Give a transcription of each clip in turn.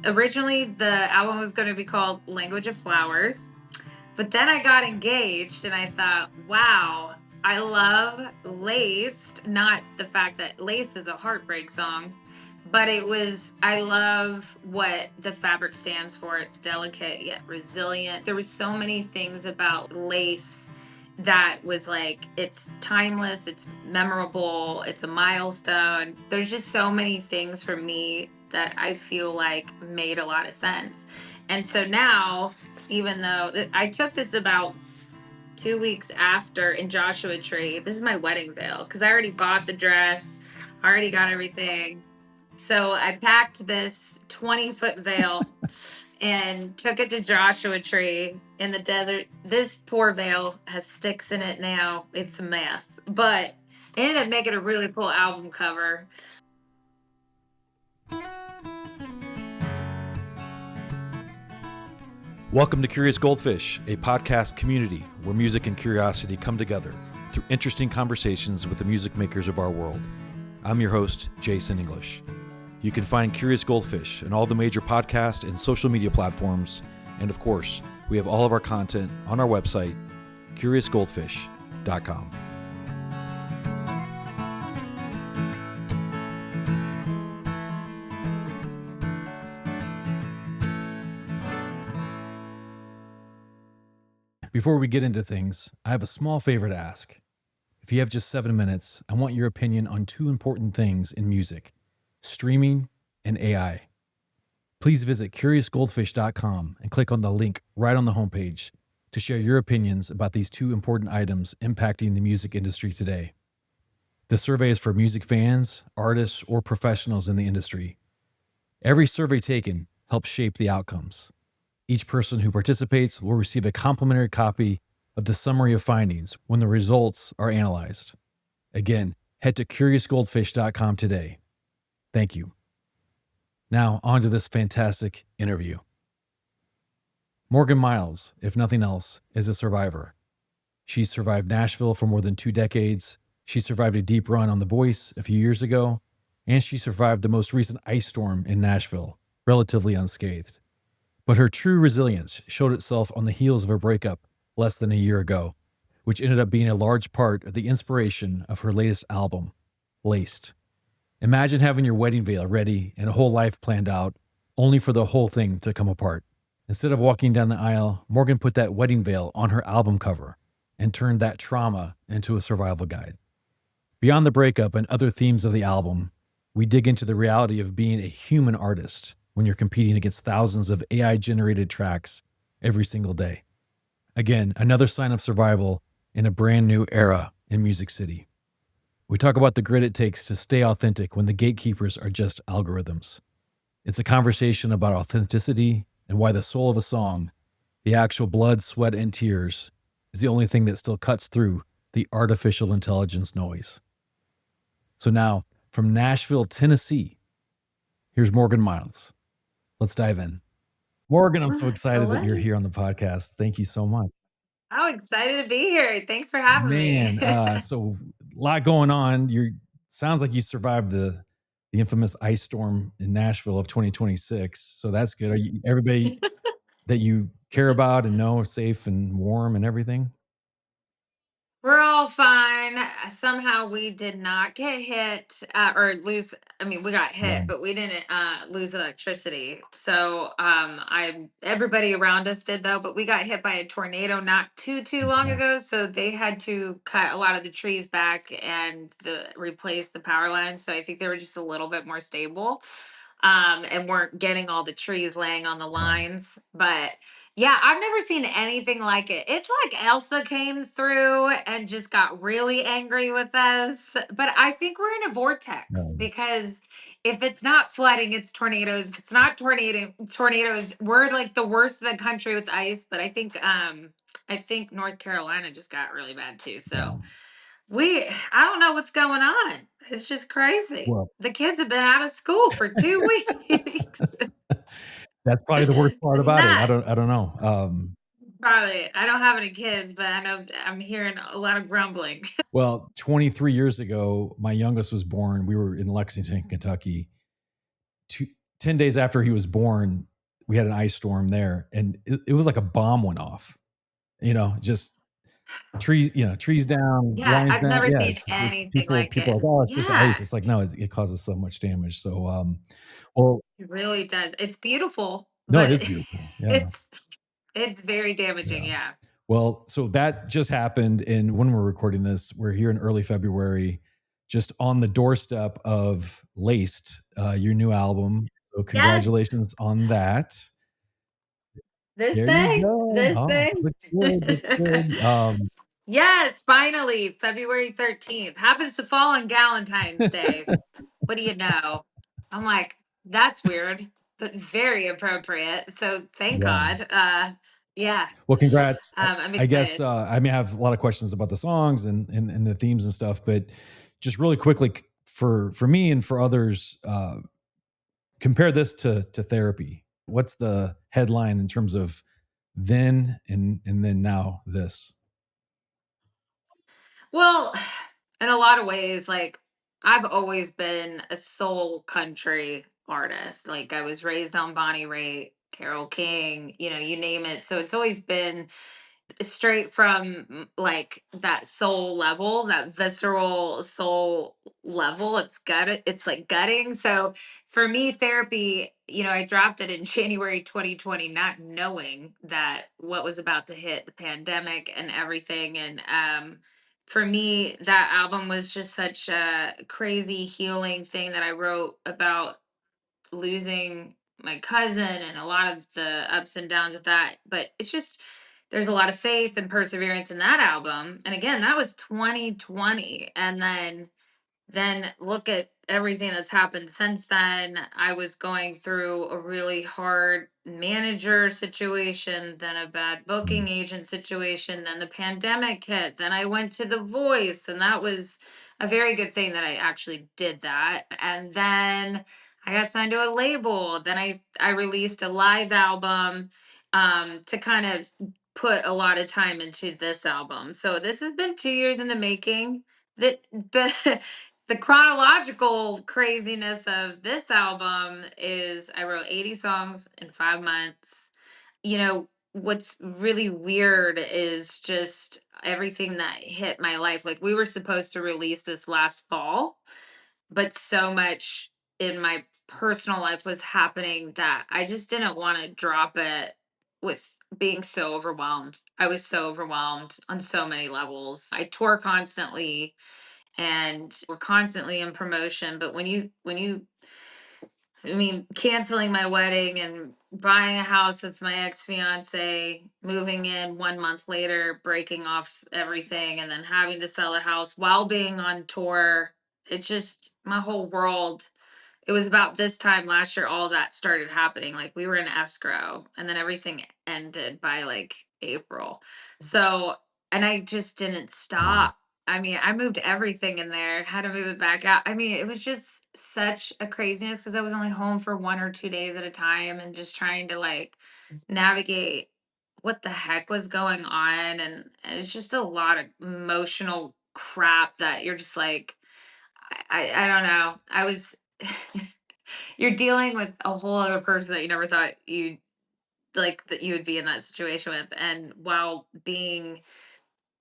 originally the album was going to be called Language of Flowers, but then I got engaged and I thought, wow, I love Laced. Not the fact that Lace is a heartbreak song, but I love what the fabric stands for. It's delicate yet resilient. There was so many things about Lace that was like, it's timeless, it's memorable, it's a milestone. There's just so many things for me that I feel like made a lot of sense. And so now, even though I took this about 2 weeks after in Joshua Tree, this is my wedding veil because I already bought the dress, I already got everything. So I packed this 20-foot veil and took it to Joshua Tree in the desert. This poor veil has sticks in it now. It's a mess, but it ended up making a really cool album cover. Welcome to Curious Goldfish, a podcast community where music and curiosity come together through interesting conversations with the music makers of our world. I'm your host, Jason English. You can find Curious Goldfish on all the major podcast and social media platforms, and of course, we have all of our content on our website, curiousgoldfish.com. Before we get into things, I have a small favor to ask. If you have just 7 minutes, I want your opinion on two important things in music: streaming and AI. Please visit curiousgoldfish.com and click on the link right on the homepage to share your opinions about these two important items impacting the music industry today. The survey is for music fans, artists, or professionals in the industry. Every survey taken helps shape the outcomes. Each person who participates will receive a complimentary copy of the summary of findings when the results are analyzed. Again, head to curiousgoldfish.com today. Thank you. Now, on to this fantastic interview. Morgan Myles, if nothing else, is a survivor. She survived Nashville for more than 2 decades. She survived a deep run on The Voice a few years ago, and she survived the most recent ice storm in Nashville, relatively unscathed. But her true resilience showed itself on the heels of a breakup less than a year ago, which ended up being a large part of the inspiration of her latest album, Laced. Imagine having your wedding veil ready and a whole life planned out, only for the whole thing to come apart. Instead of walking down the aisle, Morgan put that wedding veil on her album cover and turned that trauma into a survival guide. Beyond the breakup and other themes of the album, we dig into the reality of being a human artist when you're competing against thousands of AI-generated tracks every single day. Again, another sign of survival in a brand new era in Music City. We talk about the grit it takes to stay authentic when the gatekeepers are just algorithms. It's a conversation about authenticity and why the soul of a song, the actual blood, sweat, and tears, is the only thing that still cuts through the artificial intelligence noise. So now, from Nashville, Tennessee, here's Morgan Myles. Let's dive in. Morgan, I'm so excited that you're here on the podcast. Thank you so much. I'm excited to be here. Thanks for having me. So a lot going on. Sounds like you survived the infamous ice storm in Nashville of 2026. So that's good. Are you, everybody that you care about and know safe and warm and everything? We're all fine. Somehow we did not get hit or lose. I mean, we got hit, Right. but we didn't lose electricity. So everybody around us did though. But we got hit by a tornado not too long Okay. ago. So they had to cut a lot of the trees back and replace the power lines. So I think they were just a little bit more stable, and weren't getting all the trees laying on the Wow. lines. But yeah, I've never seen anything like it. It's like Elsa came through and just got really angry with us. But I think we're in a vortex Um, because if it's not flooding, it's tornadoes. If it's not tornadoes, we're like the worst in the country with ice. But I think North Carolina just got really bad too. So wow. I don't know what's going on. It's just crazy. Well, The kids have been out of school for 2 weeks. that's probably the worst part It's about it. I nuts. don't know. Probably. I don't have any kids, but I know I'm hearing a lot of grumbling. Well, 23 years ago, my youngest was born. We were in Lexington, Kentucky. 10 days after he was born, we had an ice storm there, and it was like a bomb went off. Just trees, trees down, Yeah, lines I've down. never Yeah, seen it's anything people like people are it. like, oh, it's just ice. Yeah, It's like no, it causes so much damage. So, well, it really does. It's beautiful, no, it but is beautiful. Yeah, it's it's very damaging, yeah. yeah. Well, so that just happened, and when we're recording this, we're here in early February, just on the doorstep of Laced, your new album. So Yes, congratulations on that. this There you thing, go. this Oh, thing. looks good, looks good. Yes, finally, February 13th. Happens to fall on Galentine's Day. What do you know? I'm like, that's weird, but very appropriate. So thank Yeah. God. Yeah, Well, congrats. I'm I guess, excited. I may have a lot of questions about the songs and the themes and stuff, but just really quickly for me and for others, compare this to therapy. What's the headline in terms of then and then now this? Well, in a lot of ways, like I've always been a soul country artist. Like I was raised on Bonnie Raitt, Carole King, you name it. So it's always been straight from like that soul level, that visceral soul level. It's like gutting. So for me, therapy, I dropped it in January 2020, not knowing that what was about to hit, the pandemic and everything. And for me, that album was just such a crazy healing thing that I wrote about losing my cousin and a lot of the ups and downs of that. But it's just there's a lot of faith and perseverance in that album. And again, that was 2020. And then look at everything that's happened since then. I was going through a really hard manager situation, then a bad Mm, booking agent situation, then the pandemic hit, then I went to The Voice, and that was a very good thing that I actually did that. And then I got signed to a label. Then I released a live album to kind of put a lot of time into this album. So this has been 2 years in the making. The the chronological craziness of this album is I wrote 80 songs in 5 months. What's really weird is just everything that hit my life. Like, we were supposed to release this last fall, but so much in my personal life was happening that I just didn't want to drop it with being so overwhelmed. I was so overwhelmed on so many levels. I tour constantly and we're constantly in promotion, but when you I mean, canceling my wedding and buying a house with my ex-fiance, moving in 1 month later, breaking off everything, and then having to sell the house while being on tour, it just my whole world, it was about this time last year all that started happening. Like, we were in escrow and then everything ended by like April. So, and I just didn't wow. stop. I mean, I moved everything in there, had to move it back out. I mean, it was just such a craziness because I was only home for 1 or 2 days at a time and just trying to like navigate what the heck was going on. And it's just a lot of emotional crap that you're just like, I don't know. I was you're dealing with a whole other person that you never thought you like that you would be in that situation with, and while being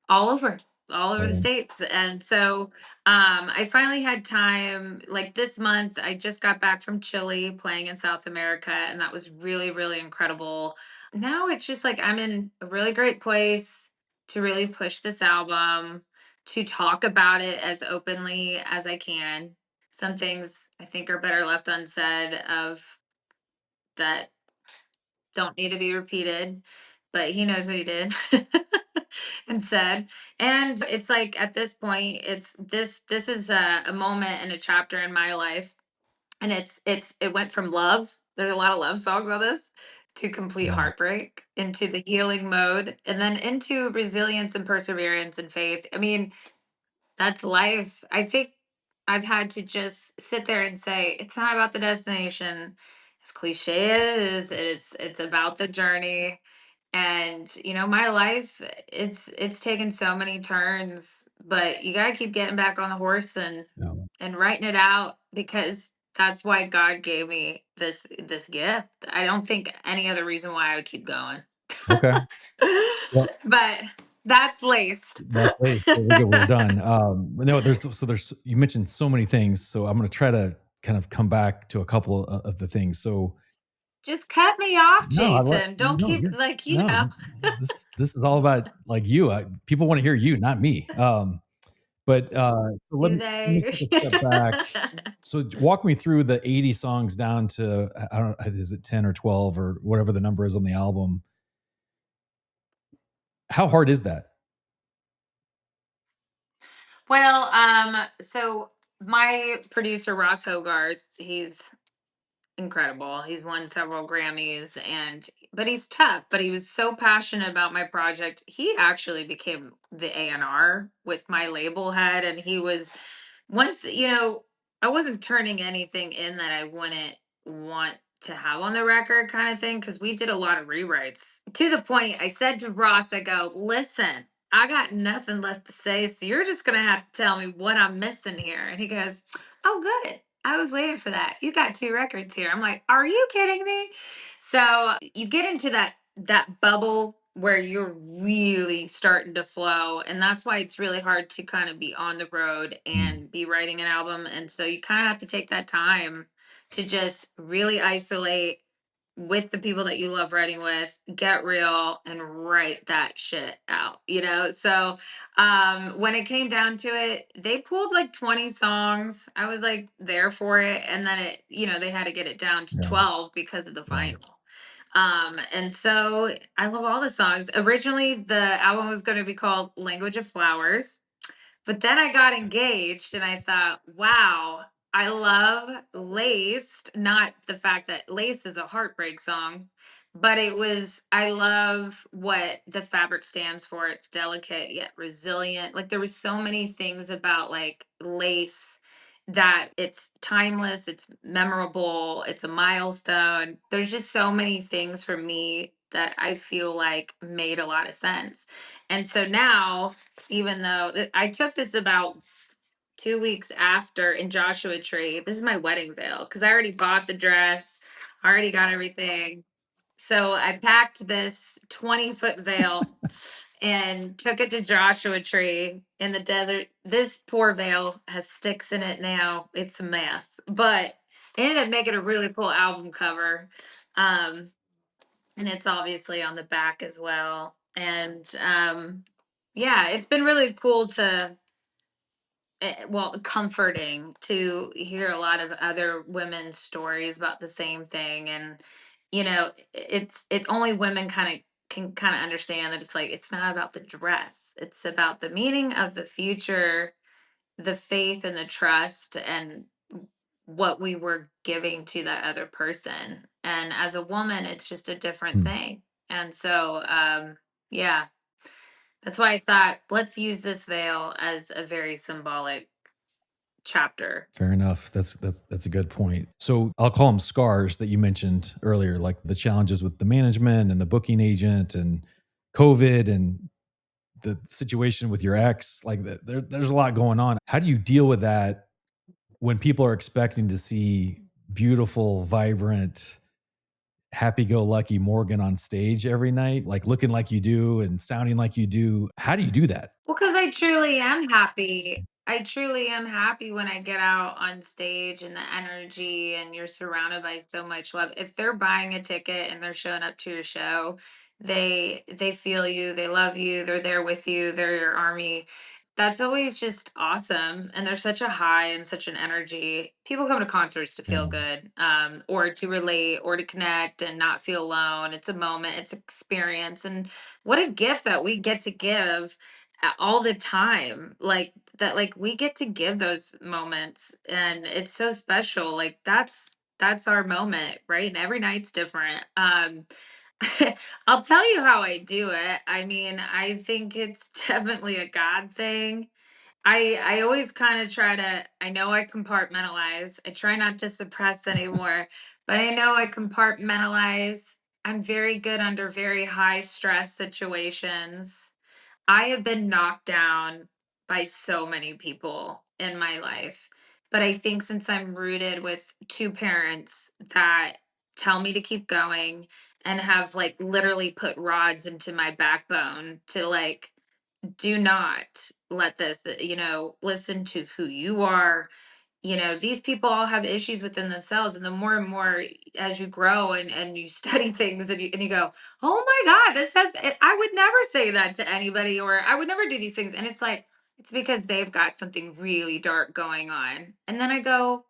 all over all over the Right. states. And so I finally had time, like this month I just got back from Chile playing in South America, and that was really really incredible. Now it's just like I'm in a really great place to really push this album, to talk about it as openly as I can. Some things I think are better left unsaid, of that don't need to be repeated, but he knows what he did and said. And it's like at this point, this is a moment and a chapter in my life, and it went from love. There's a lot of love songs on this to complete Yeah. heartbreak, into the healing mode, and then into resilience and perseverance and faith. I mean, that's life. I think I've had to just sit there and say, it's not about the destination. As cliche as it is, it's about the journey. And my life, it's taken so many turns, but you gotta keep getting back on the horse and Yeah. writing it out, because That's why God gave me this gift. I don't think any other reason why I would keep going. Okay. Well, But that's laced. that's great. So we're done. No, there's you mentioned so many things, so I'm going to try to kind of come back to a couple of the things. So Just cut me off, no, I let Jason. Don't no, keep you're like, no. This is all about like you. People want to hear you, not me. But so do let me they? take a step back. So walk me through the 80 songs down to I don't is it 10 or 12 or whatever the number is on the album. How hard is that? Well, so my producer Ross Hogarth, he's incredible. He's won several Grammys, and but he's tough, but he was so passionate about my project. He actually became the A&R with my label head, and he was once, I wasn't turning anything in that I wouldn't want to have on the record kind of thing because we did a lot of rewrites. To the point I said to Ross, I go, "Listen, I got nothing left to say, so you're just going to have to tell me what I'm missing here." And he goes, "Oh, good. I was waiting for that. You got 2 records here." I'm like, "Are you kidding me?" So, you get into that bubble where you're really starting to flow, and that's why it's really hard to kind of be on the road Mm, and be writing an album, and so you kind of have to take that time to just really isolate with the people that you love writing with, get real and write that shit out, So when it came down to it, they pulled like 20 songs. I was like there for it. And then they had to get it down to yeah, 12 because of the yeah. vinyl. And so I love all the songs. Originally the album was going to be called Language of Flowers, but then I got engaged and I thought, wow, I love Laced. Not the fact that Lace is a heartbreak song, but I love what the fabric stands for. It's delicate yet resilient. Like there was so many things about like lace that it's timeless, it's memorable, it's a milestone. There's just so many things for me that I feel like made a lot of sense. And so now, even though I took this about 2 weeks after in Joshua Tree. This is my wedding veil because I already bought the dress, already got everything. So I packed this 20-foot veil and took it to Joshua Tree in the desert. This poor veil has sticks in it now. It's a mess, but it ended up making a really cool album cover. Um, and it's obviously on the back as well. And yeah, it's been really cool to well, comforting to hear a lot of other women's stories about the same thing. And it's only women kind of can kind of understand that it's like it's not about the dress, it's about the meaning of the future, the faith and the trust, and what we were giving to that other person. And as a woman it's just a different Hmm. thing. And so yeah, that's why I thought let's use this veil as a very symbolic chapter. Fair enough. That's a good point. So I'll call them scars that you mentioned earlier, like the challenges with the management and the booking agent and COVID and the situation with your ex. Like there's a lot going on. How do you deal with that when people are expecting to see beautiful, vibrant, happy-go-lucky Morgan on stage every night, like looking like you do and sounding like you do? How do you do that? Well, because I truly am happy. I truly am happy when I get out on stage and the energy and you're surrounded by so much love. If they're buying a ticket and they're showing up to your show, they feel you, they love you, they're there with you, they're your army. That's always just awesome. And there's such a high and such an energy. People come to concerts to feel Yeah. good, or to relate or to connect and not feel alone. It's a moment, it's experience. And what a gift that we get to give all the time, like that, like we get to give those moments and it's so special. Like that's our moment, right? And every night's different. I'll tell you how I do it. I mean, I think it's definitely a God thing. I always kind of try to, I know I compartmentalize. I try not to suppress anymore, but I know I compartmentalize. I'm very good under very high stress situations. I have been knocked down by so many people in my life. But I think since I'm rooted with two parents that tell me to keep going and have like literally put rods into my backbone to like, do not let this, listen to who you are. These people all have issues within themselves. And the more and more as you grow and you study things and you go, oh my God, this says, I would never say that to anybody, or I would never do these things. And it's like, it's because they've got something really dark going on. And then I go,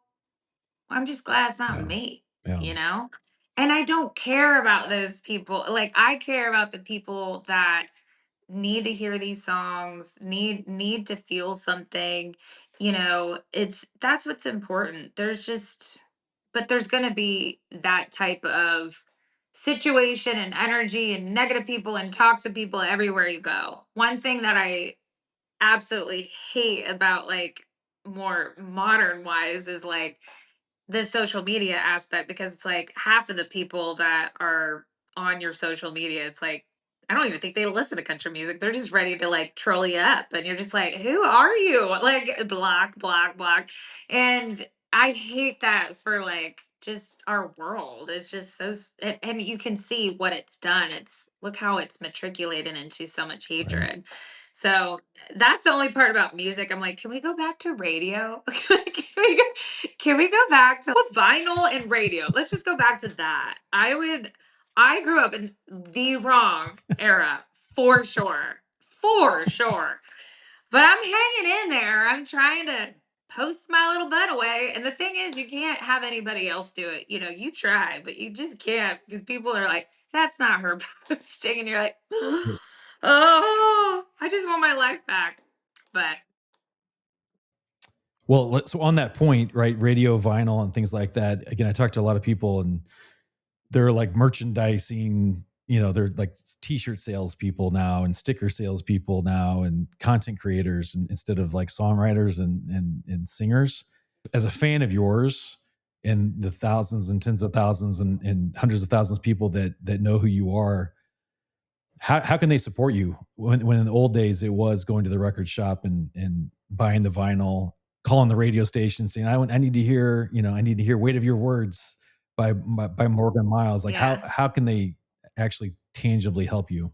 I'm just glad it's not Yeah. me, Yeah. you know? And I don't care about those people. Like I care about the people that need to hear these songs, need to feel something. It's that's what's important. But there's going to be that type of situation and energy and negative people and toxic people everywhere you go. One thing that I absolutely hate about like more modern wise is like the social media aspect, because it's like half of the people that are on your social media, it's like I don't even think they listen to country music. They're just ready to like troll you up, and you're just like, who are you? Like block, block, block. And I hate that for like just our world. It's just and you can see what it's done. It's look how it's matriculated into so much Right. hatred. So that's the only part about music. I'm like, can we go back to radio? Can we go back to vinyl and radio? Let's just go back to that. I grew up in the wrong era for sure. For sure. But I'm hanging in there. I'm trying to post my little butt away. And the thing is, you can't have anybody else do it. You try, but you just can't, because people are like, that's not her posting. And you're like, oh, I just want my life back. But Well, so on that point, right, radio, vinyl, and things like that. Again, I talked to a lot of people, and they're like merchandising. They're like t-shirt salespeople now, and sticker salespeople now, and content creators, and instead of like songwriters and singers. As a fan of yours, and the thousands and tens of thousands and hundreds of thousands of people that know who you are, how can they support you when in the old days it was going to the record shop and buying the vinyl, calling the radio station saying I need to hear Weight of Your Words by Morgan Myles. Like how yeah. how can they actually tangibly help you?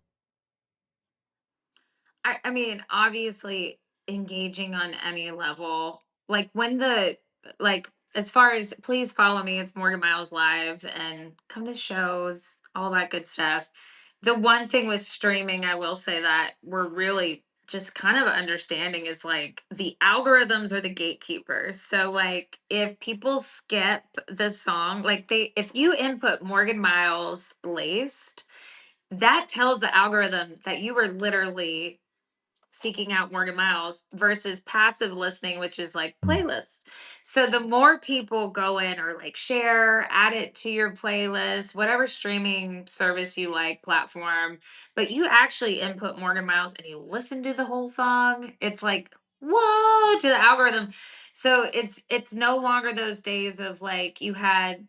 I mean, obviously engaging on any level. Like when the like as far as please follow me, it's Morgan Myles Live and come to shows, all that good stuff. The one thing with streaming, I will say that we're really just kind of understanding is like the algorithms are the gatekeepers. So like if people skip the song, like if you input Morgan Myles laced, that tells the algorithm that you were literally seeking out Morgan Myles versus passive listening, which is like Mm, playlists. So the more people go in or like share, add it to your playlist, whatever streaming service you like, platform, but you actually input Morgan Myles and you listen to the whole song, it's like, whoa, to the algorithm. So it's no longer those days of like you had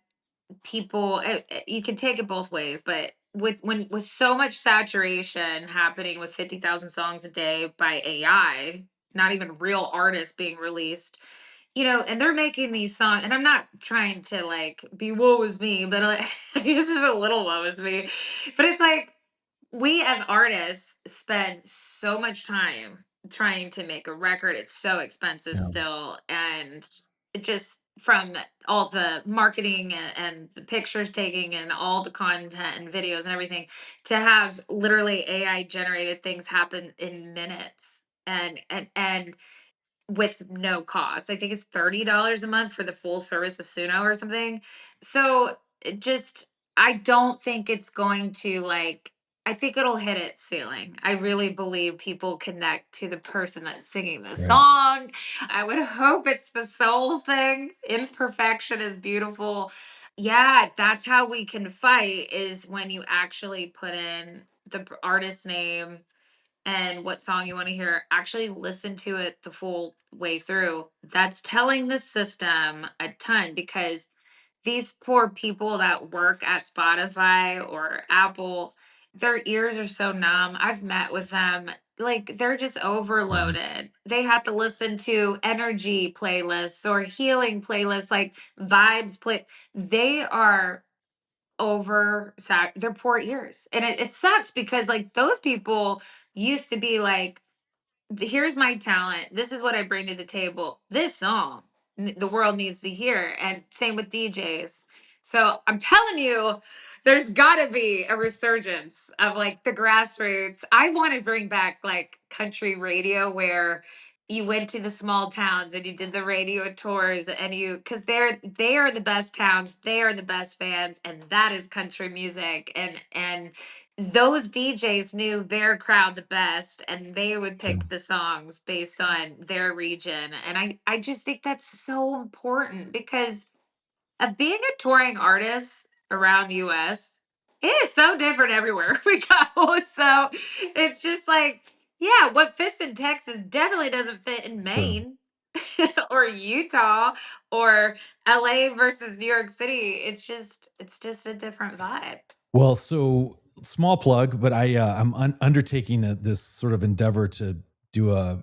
people you can take it both ways, but with so much saturation happening with 50,000 songs a day by AI, not even real artists being released, and they're making these songs, and I'm not trying to like be woe is me, but like this is a little woe is me, but it's like we as artists spend so much time trying to make a record. It's so expensive yeah. still, and it just from all the marketing and the pictures taking and all the content and videos and everything, to have literally AI generated things happen in minutes and with no cost. I think it's $30 a month for the full service of Suno or something. So it just, I don't think it's going to like, I think it'll hit its ceiling. I really believe people connect to the person that's singing the Right. song. I would hope it's the soul thing. Imperfection is beautiful. Yeah, that's how we can fight, is when you actually put in the artist name and what song you want to hear, actually listen to it the full way through. That's telling the system a ton, because these poor people that work at Spotify or Apple, Their ears are so numb. I've met with them. Like they're just Yeah. overloaded. They have to listen to energy playlists or healing playlists, like vibes play. They are their poor ears. And it sucks because like those people used to be like, here's my talent. This is what I bring to the table. This song the world needs to hear. And same with DJs. So I'm telling you, there's gotta be a resurgence of like the grassroots. I want to bring back like country radio where you went to the small towns and you did the radio tours and you because they are the best towns, they are the best fans, and that is country music. And those DJs knew their crowd the best and they would Yeah. pick the songs based on their region. And I just think that's so important because of being a touring artist around the US, it is so different everywhere we go. So it's just like, yeah, what fits in Texas definitely doesn't fit in Sure. Maine or Utah or LA versus New York City. It's just a different vibe. Well, so small plug, but I'm undertaking this sort of endeavor to do a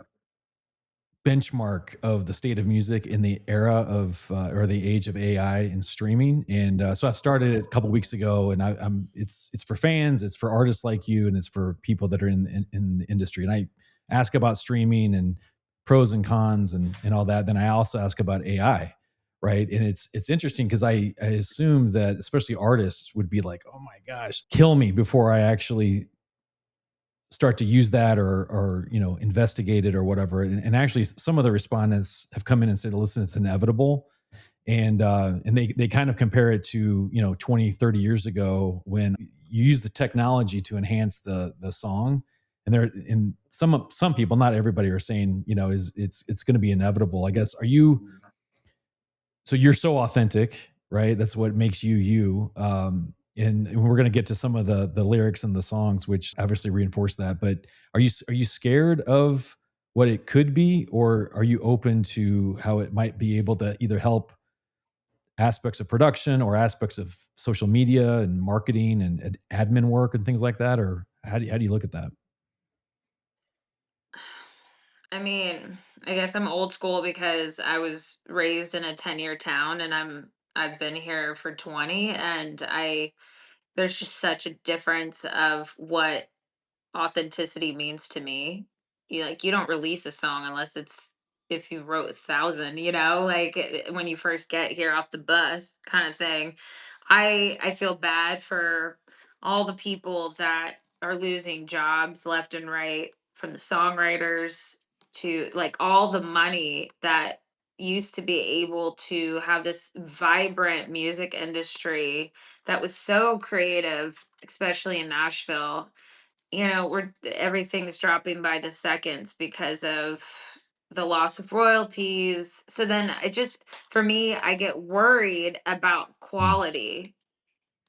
benchmark of the state of music in the era of or the age of AI and streaming. And so I started it a couple weeks ago, and I'm it's for fans, it's for artists like you, and it's for people that are in the industry. And I ask about streaming and pros and cons and all that. Then I also ask about AI, right? And it's interesting because I assume that especially artists would be like, oh my gosh, kill me before I actually start to use that or investigate it or whatever. And actually some of the respondents have come in and said, listen, it's inevitable. And they kind of compare it to 20, 30 years ago when you use the technology to enhance the song. And there in some people, not everybody, are saying is it's going to be inevitable, I guess. Are you So you're so authentic, right? That's what makes you you. And we're going to get to some of the lyrics and the songs, which obviously reinforce that. But are you scared of what it could be, or are you open to how it might be able to either help aspects of production or aspects of social media and marketing and admin work and things like that? Or how do you look at that? I mean, I guess I'm old school because I was raised in a 10-year town and I've been here for 20 and I there's just such a difference of what authenticity means to me. You don't release a song unless it's if you wrote 1,000, like when you first get here off the bus kind of thing. I feel bad for all the people that are losing jobs left and right, from the songwriters to like all the money that used to be able to have this vibrant music industry that was so creative, especially in Nashville. We're everything's dropping by the seconds because of the loss of royalties. So then it just for me, I get worried about Mm, quality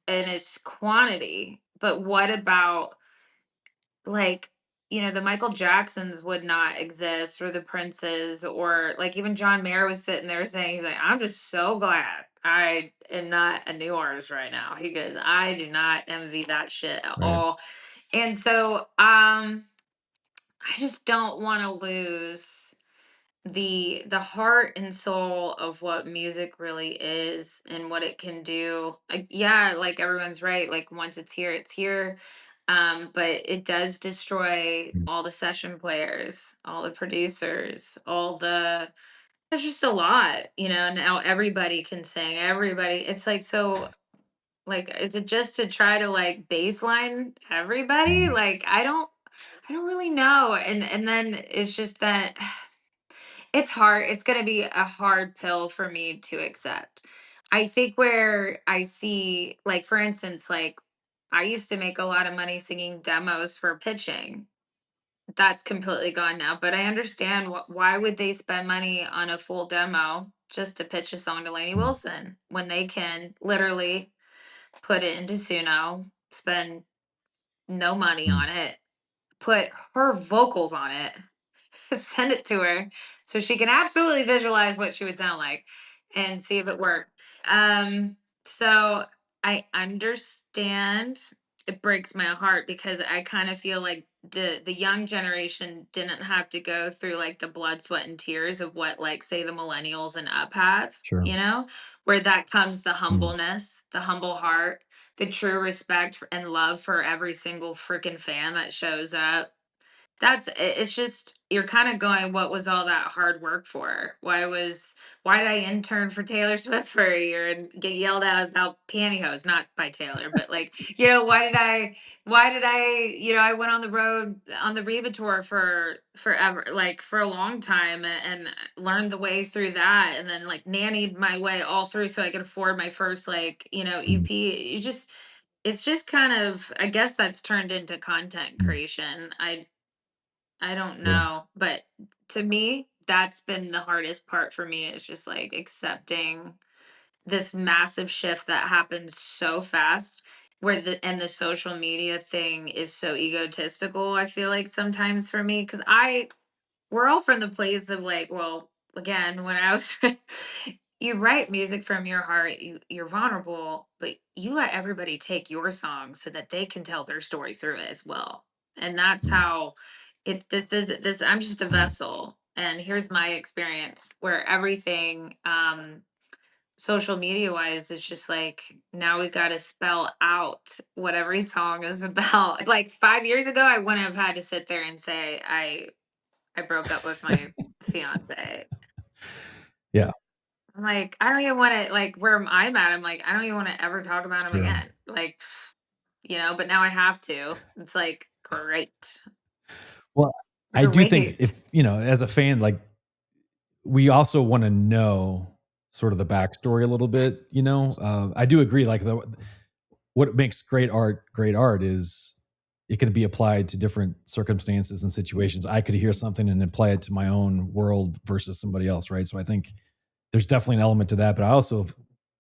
and its quantity. But what about like the Michael Jacksons would not exist, or the Princes, or like even John Mayer was sitting there saying, he's like, I'm just so glad I am not a new artist right now. He goes, I do not envy that shit at right. all. And so I just don't want to lose the heart and soul of what music really is and what it can do. Like, yeah, like everyone's right. Like once it's here, it's here. But it does destroy Mm, all the session players, all the producers, all the there's just a lot, now everybody can sing. Everybody, it's like so like is it just to try to like baseline everybody? mm, Like I don't really know. And then it's just that it's hard. It's going to be a hard pill for me to accept. I think where I see, like, for instance, like, I used to make a lot of money singing demos for pitching. That's completely gone now. But I understand why would they spend money on a full demo just to pitch a song to Lainey mm, Wilson when they can literally put it into Suno, spend no money mm, on it, put her vocals on it, send it to her so she can absolutely visualize what she would sound like and see if it worked. So I understand. it breaks my heart because I kind of feel like the young generation didn't have to go through like the blood, sweat, and tears of what like say the millennials and up have, Sure. where that comes the Mm, humbleness, the humble heart, the true respect and love for every single freaking fan that shows up. It's just you're kind of going, what was all that hard work for? Why did I intern for Taylor Swift for a year and get yelled at about pantyhose? Not by Taylor, but like, I went on the road on the Reba tour for forever, like for a long time and learned the way through that and then like nannied my way all through so I could afford my first mm, EP. It's just kind of, I guess that's turned into content mm. creation. I don't Sure. know, but to me, that's been the hardest part for me is just like accepting this massive shift that happens so fast where the social media thing is so egotistical. I feel like sometimes for me cuz I we're all from the place of like, well, again, when I was you write music from your heart, you're vulnerable, but you let everybody take your song so that they can tell their story through it as well. And that's Mm, how this I'm just a mm. vessel. And here's my experience where everything social media wise is just like now we got to spell out what every song is about. Like 5 years ago I wouldn't have had to sit there and say I broke up with my fiance. Yeah, I'm like, I don't even want to like where I'm at. I'm like, I don't even want to ever talk about him sure. again. Like, but now I have to. It's like, great. Well, I do think Great. if, as a fan, like, we also wanna know sort of the backstory a little bit, I do agree, like, what makes great art is it can be applied to different circumstances and situations. I could hear something and apply it to my own world versus somebody else, right? So I think there's definitely an element to that, but I also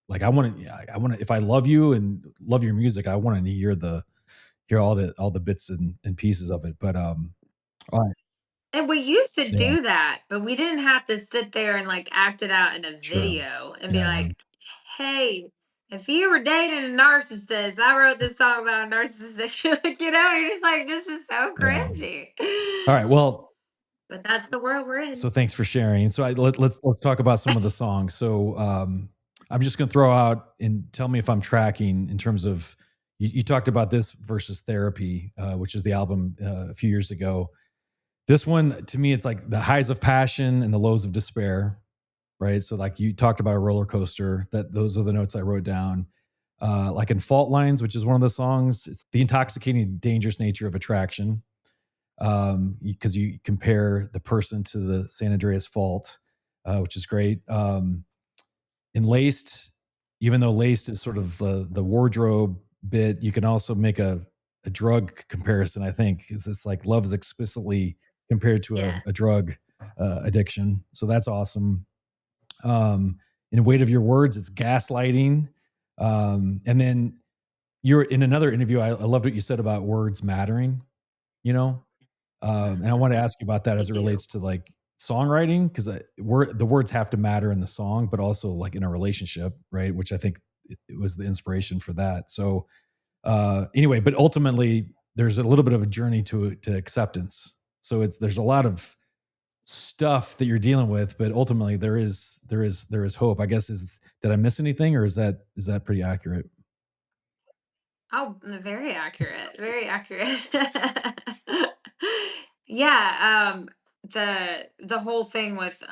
like I want to if I love you and love your music, I want to hear all the bits and pieces of it. But all right, And we used to yeah, do that, but we didn't have to sit there and like act it out in a sure. video and be Yeah, yeah. like, hey, if you were dating a narcissist, I wrote this song about a narcissist. Like, you're just like, this is so Yeah. cringy. All right. Well, But that's the world we're so in. thanks for sharing. So let's talk about some of the songs. So I'm just going to throw out and tell me if I'm tracking in terms of you talked about this versus therapy, which is the album a few years ago. This one to me, it's like the highs of passion and the lows of despair, right? So like you talked about a roller coaster. That those are the notes I wrote down. Like in Fault Lines, which is one of the songs, it's the intoxicating, dangerous nature of attraction because you compare the person to the San Andreas Fault, which is great. In Laced, even though Laced is sort of the wardrobe bit, you can also make a drug comparison. I think it's like love is explicitly compared to Yeah. a drug addiction, so that's awesome. In Weight of Your Words, it's gaslighting, and then you're in another interview. I loved what you said about words mattering. You know, and I want to ask you about that They as it do. relates to like songwriting, because the words have to matter in the song, but also like in a relationship, right? Which I think it was the inspiration for that. So anyway, but ultimately, there's a little bit of a journey to acceptance. So there's a lot of stuff that you're dealing with, but ultimately there is hope. I guess is did I miss anything, or is that pretty accurate? Oh, very accurate. Very accurate. Yeah, the whole thing with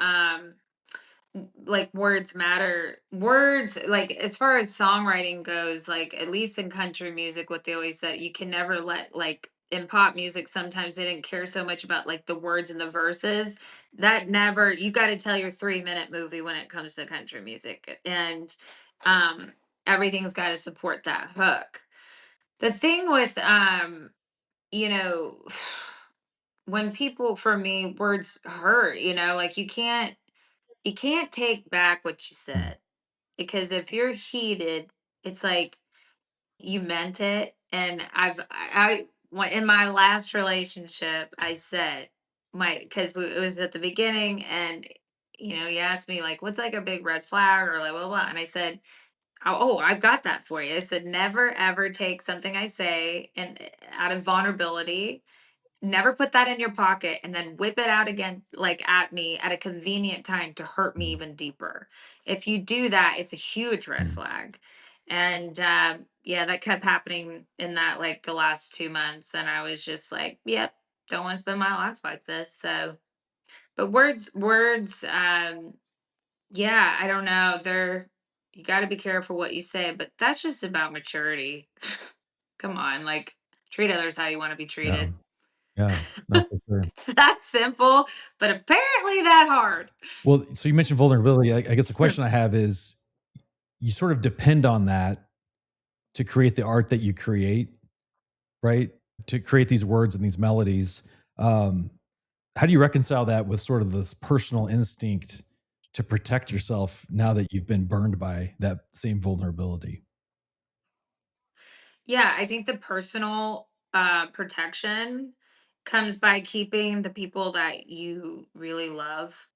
like words matter. Words like as far as songwriting goes, like at least in country music what they always said, you can never let like in pop music sometimes they didn't care so much about like the words and the verses. That never you got to tell your 3-minute movie when it comes to country music and um everything's got to support that hook. The thing with you know, when people for me words hurt, like you can't take back what you Mm, said because if you're heated, it's like you meant it. And in my last relationship, I said my because it was at the beginning, and you asked me like, what's like a big red flag or like blah blah, blah. And I said Oh, I've got that for you. I said, never ever take something I say and out of vulnerability. Never put that in your pocket and then whip it out again, like at me at a convenient time to hurt me Mm, even deeper. If you do that, it's a huge red mm. flag. And yeah, that kept happening in that like the last 2 months. And I was just like, yep, don't want to spend my life like this. So, but words, yeah, I don't know. You got to be careful what you say, but that's just about maturity. Come on, like treat others how you want to be Yeah, treated. yeah. No, for sure. It's that simple, but apparently that hard. Well, so you mentioned vulnerability. I guess the question I have is, you sort of depend on that to create the art that you create, right? To create these words and these melodies. Um, how do you reconcile that with sort of this personal instinct to protect yourself now that you've been burned by that same vulnerability? Yeah, I think the personal protection comes by keeping the people that you really love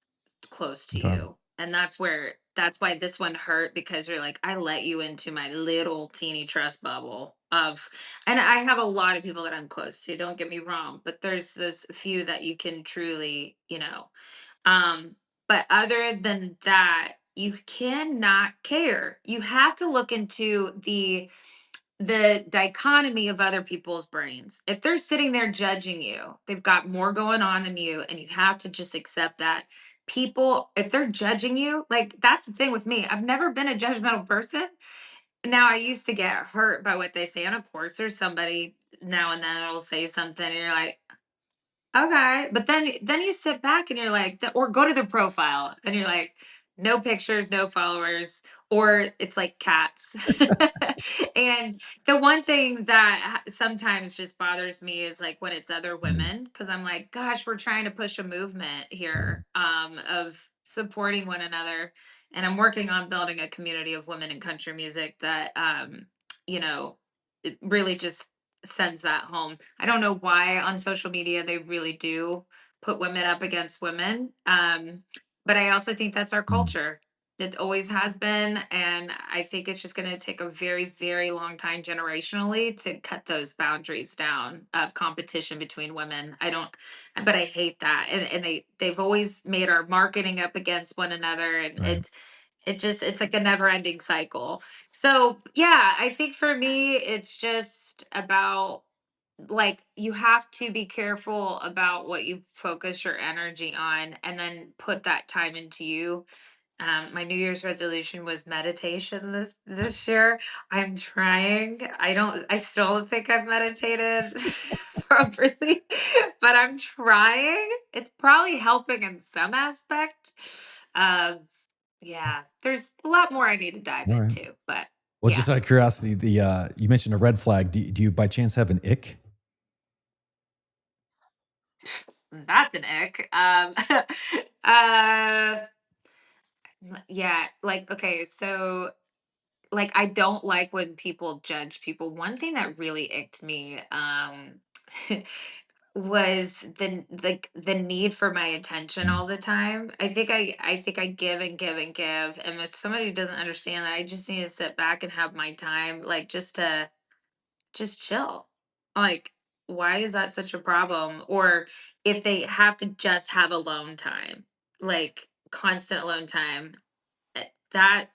close to Okay. you. And that's why this one hurt because you're like, I let you into my little teeny trust bubble of, and I have a lot of people that I'm close to, don't get me wrong, but there's those few that you can truly, um, but other than that, you cannot care. You have to look into the dichotomy of other people's brains. If they're sitting there judging you, they've got more going on than you, and you have to just accept that. People, if they're judging you, like that's the thing with me. I've never been a judgmental person. Now I used to get hurt by what they say, and of course, there's somebody now and then that'll say something, and you're like, okay, but then you sit back and you're like, or go to their profile and you're like, no pictures, no followers, or it's like cats. And the one thing that sometimes just bothers me is like when it's other Mm, women, because I'm like, gosh, we're trying to push a movement yeah, here of supporting one another, and I'm working on building a community of women in country music that you know it really just sends that home. I don't know why on social media they really do put women up against women. But I also think that's our mm, culture. It always has been. And I think it's just going to take a very, very long time generationally to cut those boundaries down of competition between women. I don't, but I hate that. And they've always made our marketing up against one another. And right. it's like a never ending cycle. So yeah, I think for me, it's just about like you have to be careful about what you focus your energy on and then put that time into you. My New Year's resolution was meditation this year. I'm trying. I still don't think I've meditated properly, but I'm trying. It's probably helping in some aspect. Um, yeah, there's a lot more I need to dive All right. into, but Well, yeah, just out of curiosity, you mentioned a red flag. Do you by chance have an ick? that's an ick. Uh, yeah, like okay, so like I don't like when people judge people. One thing that really icked me was the need for my attention Mm, all the time. I think I give and give and give, and if somebody doesn't understand that, I just need to sit back and have my time, like just chill. Like, why is that such a problem? Or if they have to just have alone time, like constant alone time, that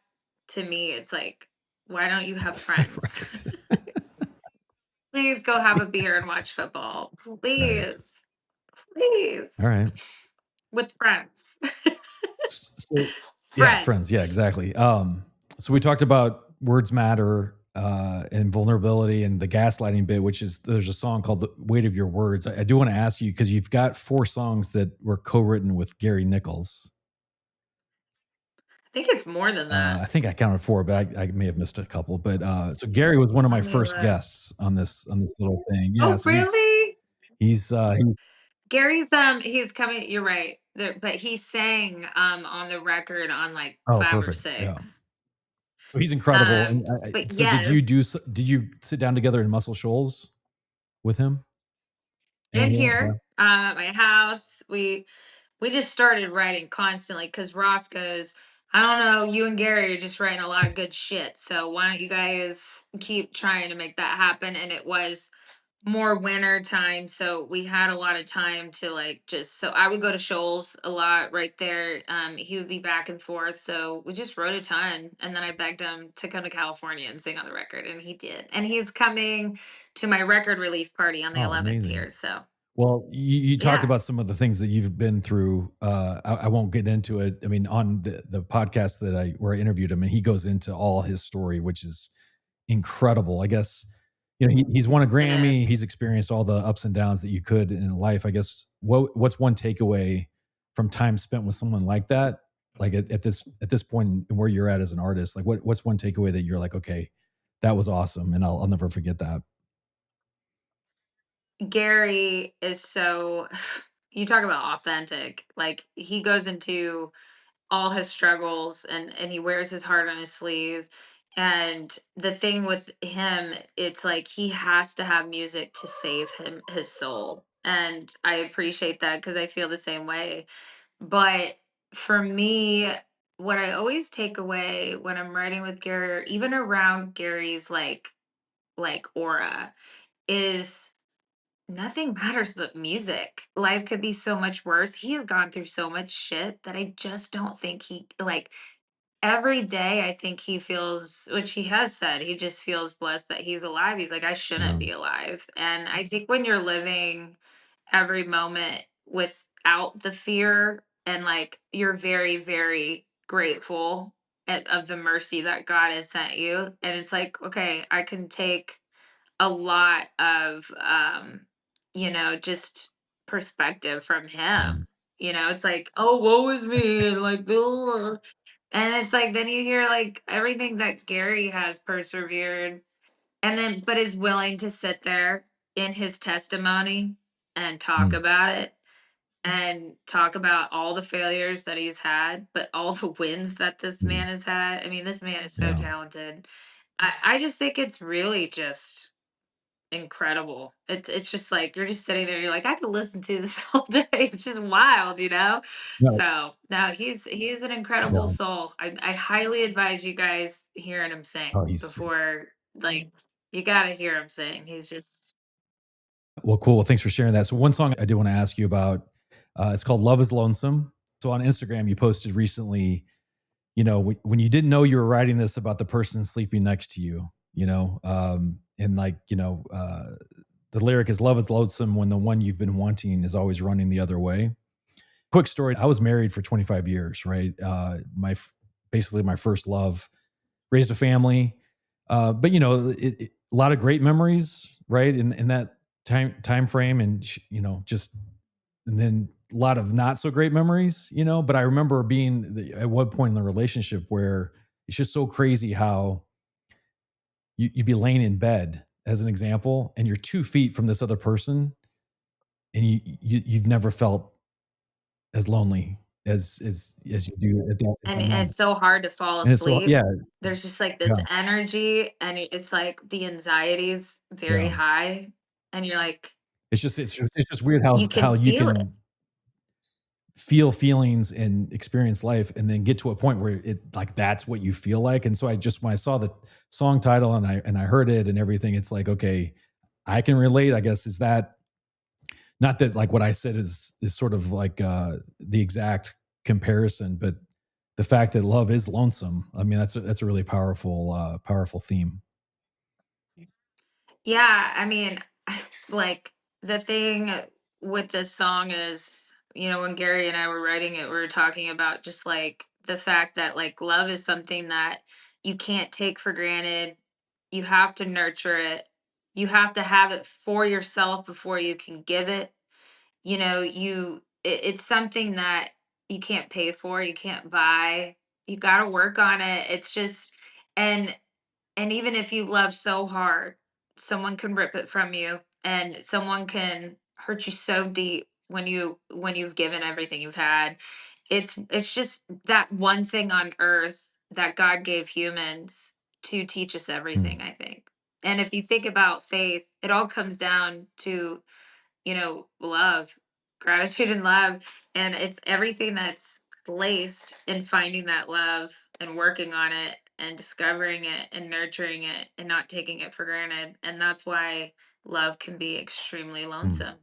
to me, it's like, why don't you have friends? right. Please go have a beer and watch football. Right. Please, please, All right. with friends. So yeah, friends. Friends. Yeah, exactly. So we talked about words matter, and vulnerability and the gaslighting bit, which is there's a song called The Weight of Your Words. I do want to ask you because you've got 4 songs that were co-written with Gary Nichols. I think it's more than that. I think I counted 4, but I may have missed a couple. But so Gary was one of my Let me first look. guests on this little thing. Yeah, Oh, so really? he's Gary's he's coming, you're right. There, but he sang on the record on like oh, five or perfect. Yeah. six. So he's incredible. And But so did you yes, did you sit down together in Muscle Shoals with him? in And yeah. here, at my house, we just started writing constantly because Ross goes, I don't know. You and Gary are just writing a lot of good shit. So why don't you guys keep trying to make that happen? And it was more winter time, so we had a lot of time to like just so I would go to Shoals a lot right there. He would be back and forth. So we just wrote a ton. And then I begged him to come to California and sing on the record. And he did. And he's coming to my record release party on the Oh, 11th amazing. here. So Well, you talked yeah. about some of the things that you've been through. I won't get into it. I mean, on the podcast that where I interviewed him, and he goes into all his story, which is incredible. I guess he's won a It Grammy. is. He's experienced all the ups and downs that you could in life. I guess what's one takeaway from time spent with someone like that? Like at this point and where you're at as an artist, like what's one takeaway that you're like, okay, that was awesome, and I'll never forget that. Gary is so you talk about authentic. Like he goes into all his struggles and he wears his heart on his sleeve. And the thing with him, it's like he has to have music to save him his soul. And I appreciate that because I feel the same way. But for me, what I always take away when I'm writing with Gary, or even around Gary's like aura, is nothing matters but music. Life could be so much worse. He has gone through so much shit that I just don't think he like every day I think he feels, which he has said, he just feels blessed that he's alive. He's like, I shouldn't Yeah. be alive. And I think when you're living every moment without the fear and like you're very, very grateful of the mercy that God has sent you. And it's like, okay, I can take a lot of just perspective from Mm. him. It's like, oh, woe is me, and like, ugh. And it's like then you hear like everything that Gary has persevered and then but is willing to sit there in his testimony and talk Mm. about it and talk about all the failures that he's had, but all the wins that this Mm. man has had. I mean, this man is so Yeah. talented. I just think it's really just incredible. It's just like you're just sitting there, you're like, I could listen to this all day. It's just wild, you know? No. So no, he's an incredible Yeah. soul. I highly advise you guys hearing him Oh, sing he's before like you gotta hear him sing. He's just well, cool. Thanks for sharing that. So one song I did want to ask you about, it's called "Love Is Lonesome." So on Instagram, you posted recently, when you didn't know you were writing this about the person sleeping next to you, and like, the lyric is "Love is lonesome when the one you've been wanting is always running the other way." Quick story: I was married for 25 years, right? Basically my first love, raised a family, but a lot of great memories, right? In that time frame, and just and then a lot of not so great memories, But I remember being at one point in the relationship where it's just so crazy how you'd be laying in bed, as an example, and you're 2 feet from this other person, and you've never felt as lonely as you do at and that moment. it's so hard to fall And it's so asleep. yeah, There's just like yeah, this energy and it's like the anxiety's very yeah. high and you're like It's just weird you how can you feel it. can feel feelings and experience life and then get to a point where it like that's what you feel like. And so I just when I saw the song title and I heard it and everything, it's like, okay, I can relate. I guess is that not that like what I said is sort of like the exact comparison, but the fact that love is lonesome. I mean, that's a really powerful theme. Yeah, I mean, like the thing with this song is, when Gary and I were writing it, we were talking about just like the fact that like love is something that you can't take for granted. You have to nurture it. You have to have it for yourself before you can give it. It's something that you can't pay for, you can't buy. You got to work on it. It's just and and even if you love so hard, someone can rip it from you and someone can hurt you so deep when you've given everything you've had. It's just that one thing on earth that God gave humans to teach us Mm, everything, I think. And if you think about faith, it all comes down to love, gratitude and love. And it's everything that's laced in finding that love and working on it and discovering it and nurturing it and not taking it for granted. And that's why love can be extremely Mm. lonesome.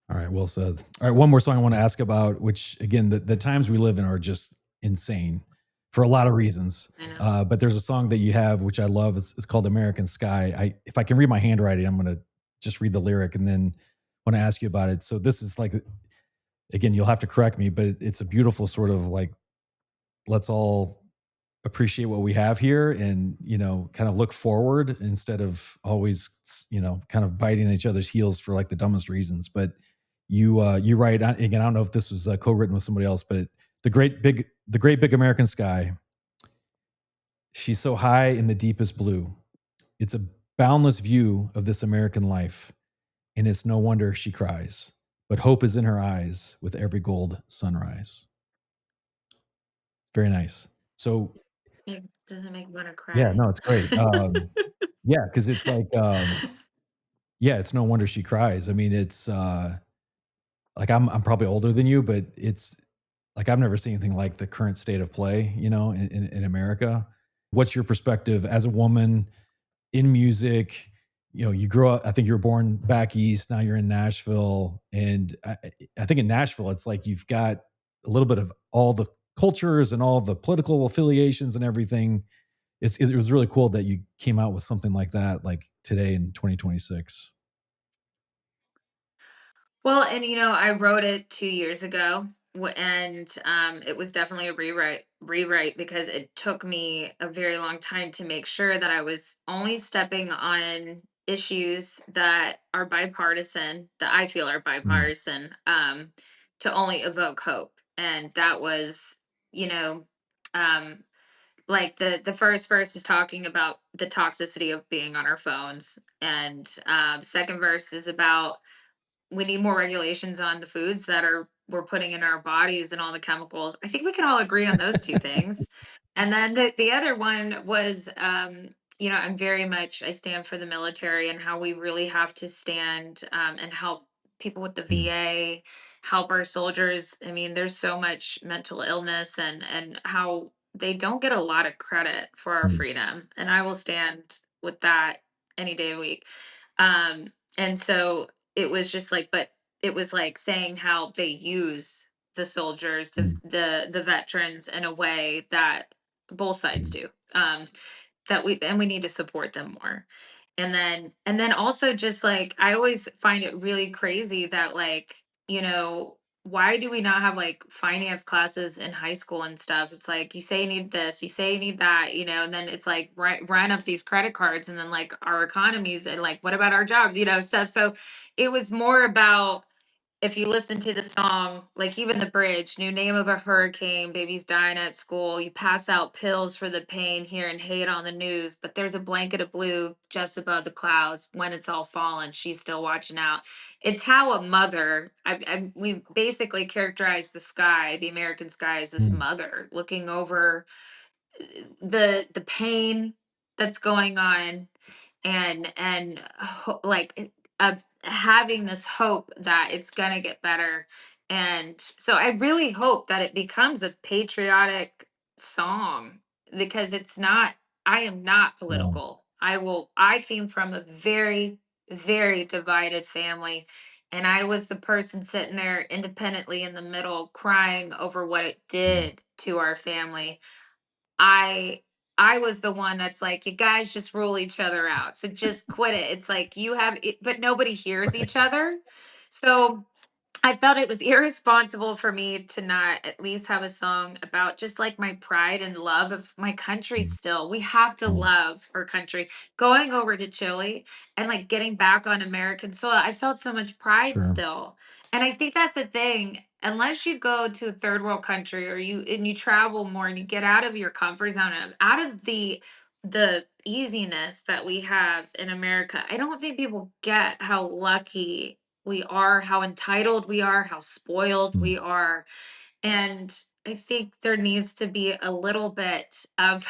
All right, well said. All right, one more song I want to ask about, which again, the times we live in are just insane for a lot of reasons. I know. But there's a song that you have which I love. It's called "American Sky." If I can read my handwriting, I'm going to just read the lyric and then want to ask you about it. So this is like, again, you'll have to correct me, but it's a beautiful sort of like, let's all appreciate what we have here and, kind of look forward instead of always, kind of biting each other's heels for like the dumbest reasons. But you write, again, I don't know if this was co-written with somebody else, but the great big American sky, she's so high in the deepest blue. It's a boundless view of this American life, and it's no wonder she cries. But hope is in her eyes with every gold sunrise. Very nice. So It doesn't make me want to yeah, cry. no, it's great. Yeah, because it's like, yeah, it's no wonder she cries. I mean, it's like I'm probably older than you, but it's like I've never seen anything like the current state of play, in America. What's your perspective as a woman in music? You grew up, I think you were born back east, now you're in Nashville. And I think in Nashville, it's like you've got a little bit of all the cultures and all the political affiliations and everything. It was really cool that you came out with something like that, like today in 2026. Well, and I wrote it 2 years ago, and it was definitely a rewrite because it took me a very long time to make sure that I was only stepping on issues that are bipartisan, that I feel are Mm, bipartisan, to only evoke hope, and that was, you know, um, like the first verse is talking about the toxicity of being on our phones, and the second verse is about we need more regulations on the foods that are we're putting in our bodies and all the chemicals. I think we can all agree on those two things. And then the other one was I'm very much I stand for the military and how we really have to stand and help people with the mm, VA, help our soldiers. I mean, there's so much mental illness and how they don't get a lot of credit for our mm, freedom. And I will stand with that any day of the week. And so it was just like but it was like saying how they use the soldiers, mm, the veterans in a way that both sides mm, do. That we need to support them more. And then also just like I always find it really crazy that why do we not have like finance classes in high school and stuff? It's like you say you need this, you say you need that, and then it's like run up these credit cards and then like our economies and like what about our jobs, stuff. So it was more about if you listen to the song, like even the bridge, new name of a hurricane, babies dying at school, you pass out pills for the pain, hearing hate on the news, but there's a blanket of blue just above the clouds. When it's all fallen, she's still watching out. It's how a mother, we basically characterize the sky, the American sky, as this mm, mother looking over the pain that's going on and having this hope that it's going to get better. And so I really hope that it becomes a patriotic song because it's not I am not yeah, political. I came from a very very divided family, and I was the person sitting there independently in the middle crying over what it mm, did to our family. I I was the one that's like, you guys just rule each other out. So just quit it. It's like you have it, but nobody hears each right. other. So I felt it was irresponsible for me to not at least have a song about just like my pride and love of my country Mm, still. We have to mm, love our country. Going over to Chile and like getting back on American soil, I felt so much pride sure. still. And I think that's the thing. Unless you go to a third world country or you travel more and you get out of your comfort zone, out of the easiness that we have in America, I don't think people get how lucky we are, how entitled we are, how spoiled Mm, we are. And I think there needs to be a little bit of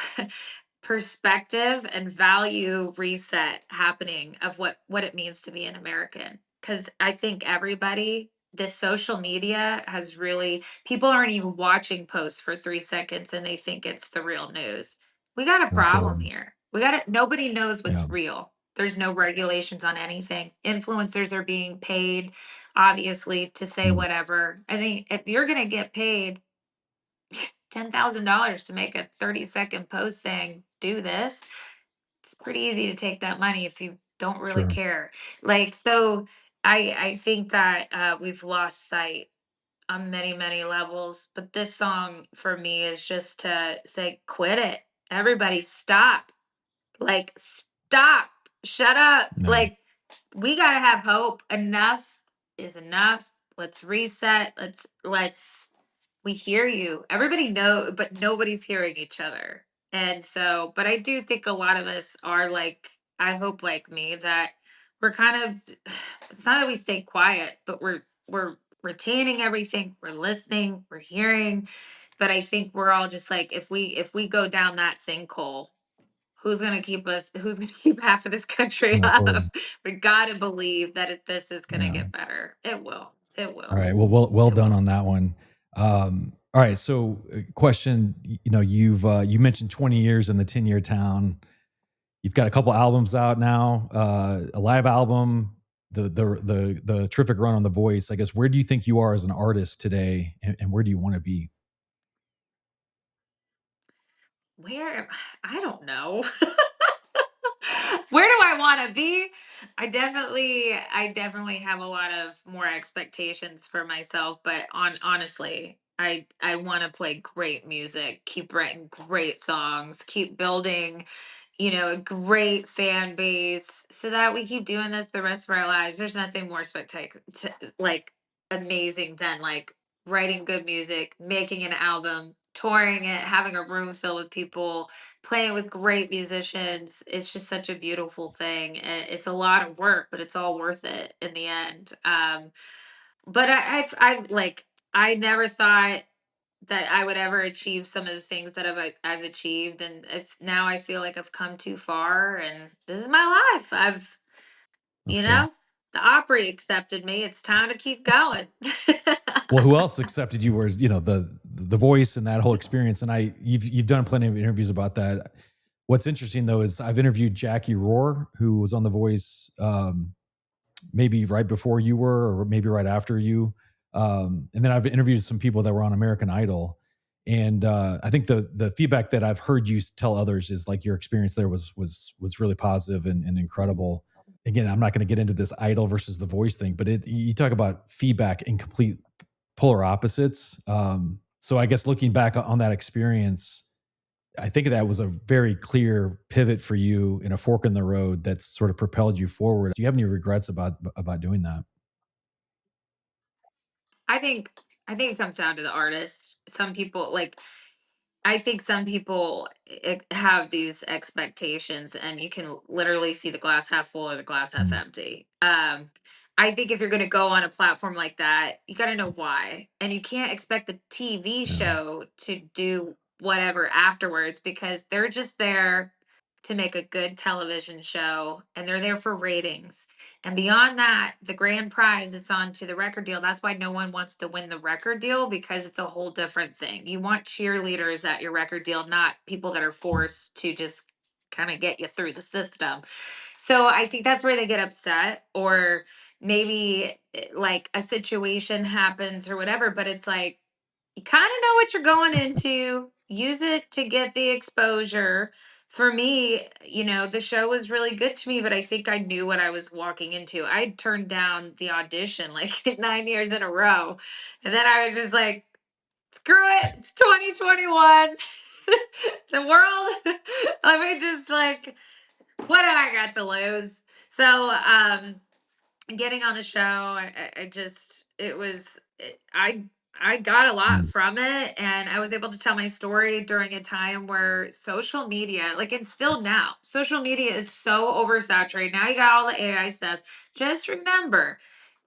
perspective and value reset happening of what it means to be an American. Cuz I think everybody this social media has really, people aren't even watching posts for 3 seconds and they think it's the real news. We got a No, problem totally. here. We got it. Nobody knows Yeah. what's real. There's no regulations on anything. Influencers are being paid, obviously, to say Mm, whatever. I mean, if you're going to get paid $10,000 to make a 30-second post saying, do this, it's pretty easy to take that money if you don't really sure. care. Like, so I think that we've lost sight on many, many levels. But this song for me is just to say, quit it. Everybody stop. Like, stop. Shut up. No, Like, we gotta have hope. Enough is enough. Let's reset. Let's we hear you. Everybody know, but nobody's hearing each other. And so, but I do think a lot of us are like, I hope like me, that we're kind of, it's not that we stay quiet, but we're retaining everything, we're listening, we're hearing. But I think we're all just like, if we go down that sinkhole, who's gonna keep us, who's gonna keep half of this country no, totally. alive? We gotta believe that this is gonna Yeah. get better. It will. It All will. right. Well It done will. on that one. All right. So, question. You know, you mentioned 20 years in the 10-year town. You've got a couple albums out now, a live album, the terrific run on The Voice. I guess, where do you think you are as an artist today, and where do you want to be? Where I don't know. Where do I want to be? I definitely have a lot of more expectations for myself, but honestly, I want to play great music, keep writing great songs, keep building, a great fan base so that we keep doing this the rest of our lives. There's nothing more spectacular, like amazing than like writing good music, making an album, touring it, having a room filled with people, playing with great musicians. It's just such a beautiful thing. And it's a lot of work, but it's all worth it in the end. But I've like, I never thought that I would ever achieve some of the things that I've achieved, and if now I feel like I've come too far, and this is my life. That's You cool. know, the Opry accepted me. It's time to keep going. Well, who else accepted you? Was, the Voice and that whole experience? And you've done plenty of interviews about that. What's interesting though is I've interviewed Jackie Rohr, who was on The Voice, maybe right before you were, or maybe right after you. And then I've interviewed some people that were on American Idol, and I think the feedback that I've heard you tell others is like your experience there was really positive and incredible. Again, I'm not going to get into this Idol versus The Voice thing, but you talk about feedback in complete polar opposites. So I guess looking back on that experience, I think that was a very clear pivot for you in a fork in the road that's sort of propelled you forward. Do you have any regrets about doing that? I think I think it comes down to the artist. Some people like, I think some people have these expectations, and you can literally see the glass half full or the glass half Mm, empty. I think if you're going to go on a platform like that, you got to know why, and you can't expect the TV yeah, show to do whatever afterwards, because they're just there to make a good television show, and they're there for ratings. And beyond that, the grand prize, it's on to the record deal. That's why no one wants to win the record deal, because it's a whole different thing. You want cheerleaders at your record deal, not people that are sure. forced to just kind of get you through the system. So I think that's where they get upset, or maybe like a situation happens or whatever, but it's like, you kind of know what you're going into. Use it to get the exposure. For me, the show was really good to me, but I think I knew what I was walking into. I turned down the audition like 9 years in a row. And then I was just like, screw it. It's 2021. The world. Let me just like, what have I got to lose? So, getting on the show, I just, it was, I got a lot Mm, from it, and I was able to tell my story during a time where social media, like, and still now, social media is so oversaturated. Now you got all the AI stuff. Just remember,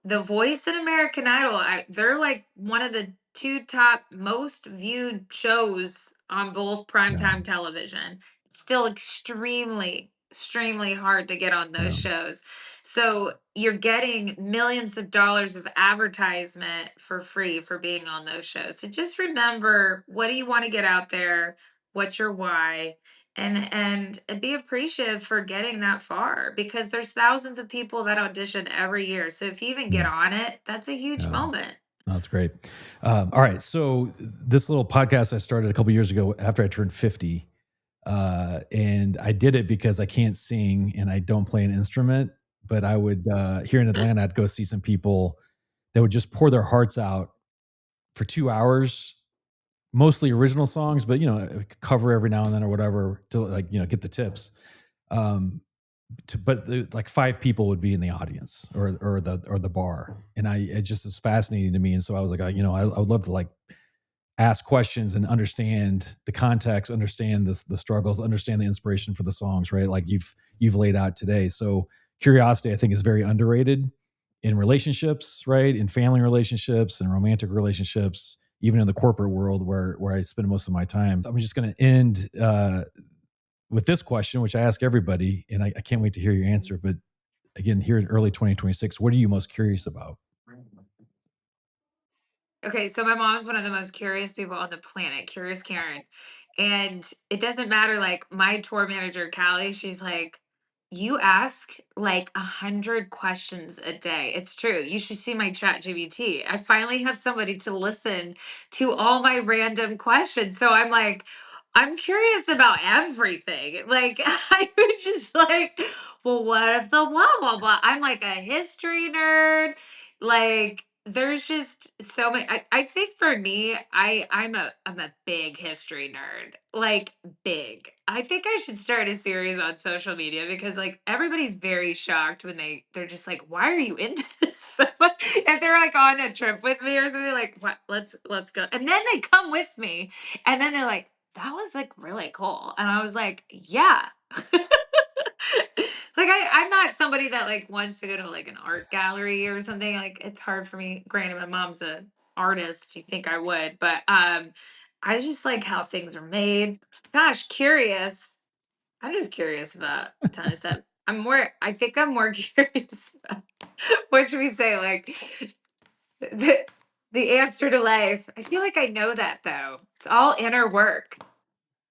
The Voice and American Idol, they're like one of the two top most viewed shows on both yeah, primetime television. Still extremely extremely hard to get on those Yeah. shows. So you're getting millions of dollars of advertisement for free for being on those shows. So just remember, what do you want to get out there? What's your why? And be appreciative for getting that far, because there's thousands of people that audition every year. So if you even get Mm, on it, that's a huge yeah. moment. That's great. All right. So this little podcast I started a couple years ago after I turned 50. And I did it because I can't sing and I don't play an instrument. But I would, here in Atlanta, I'd go see some people that would just pour their hearts out for 2 hours, mostly original songs, but, cover every now and then or whatever to, like, get the tips. Um, like five people would be in the audience or the bar. And it just is fascinating to me. And so I was like, I would love to, like, ask questions and understand the context, understand the struggles, understand the inspiration for the songs, right? Like you've laid out today. So curiosity, I think, is very underrated in relationships, right? In family relationships and romantic relationships, even in the corporate world where I spend most of my time. I'm just going to end with this question, which I ask everybody, and I can't wait to hear your answer. But again, here in early 2026, what are you most curious about? Okay, so my mom's one of the most curious people on the planet, Curious Karen. And it doesn't matter, like my tour manager, Callie, she's like, you ask like 100 questions a day. It's true. You should see my chat GBT. I finally have somebody to listen to all my random questions. So I'm like, I'm curious about everything. Like, I would just like, well, what if the blah, blah, blah? I'm like a history nerd. Like, there's just so many. I think for me, I'm a big history nerd. Like, big. I think I should start a series on social media, because like everybody's very shocked when they're just like, why are you into this so much? If they're like on a trip with me or something, like, what, let's go. And then they come with me and then they're like, that was like really cool. And I was like, yeah. Like, I'm not somebody that like wants to go to like an art gallery or something. Like, it's hard for me. Granted, my mom's a artist. You think I would, but I just like how things are made. Gosh, curious. I'm just curious about a ton of stuff. I think I'm more curious about, what should we say? Like, the the answer to life. I feel like I know that though. It's all inner work.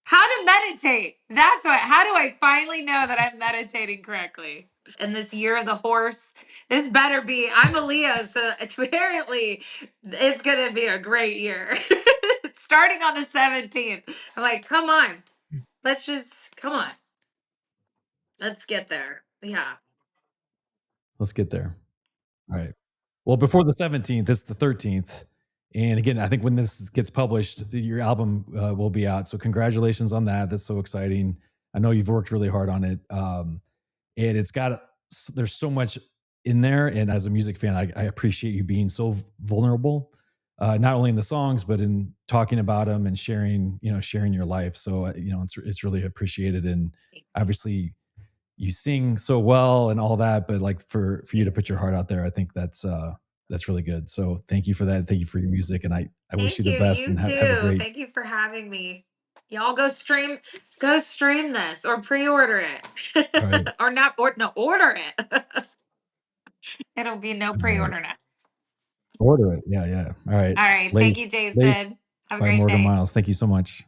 How to meditate. That's what. How do I finally know that I'm meditating correctly? And this year of the horse, this better be. I'm a Leo, so apparently it's gonna be a great year. Starting on the 17th. I'm like, come on. Let's just come on. Let's get there. Yeah. Let's get there. All right. Well, before the 17th, it's the 13th. And again, I think when this gets published, your album will be out. So congratulations on that. That's so exciting. I know you've worked really hard on it. And there's so much in there. And as a music fan, I appreciate you being so vulnerable, not only in the songs, but in talking about them and sharing your life. So, it's really appreciated. And obviously you sing so well and all that, but like for you to put your heart out there, I think that's really good. So thank you for that. Thank you for your music, and I wish you Thank the you. best You and have a too. great. Thank you for having me. Y'all go stream this or pre-order All right, it. Or not, or no, order it. It'll be no all right. pre-order now. Order it. Yeah, yeah. All right. All right. Thank Lace, you, Lace Jason. Have a by great Morgan day. Myles. Thank you so much.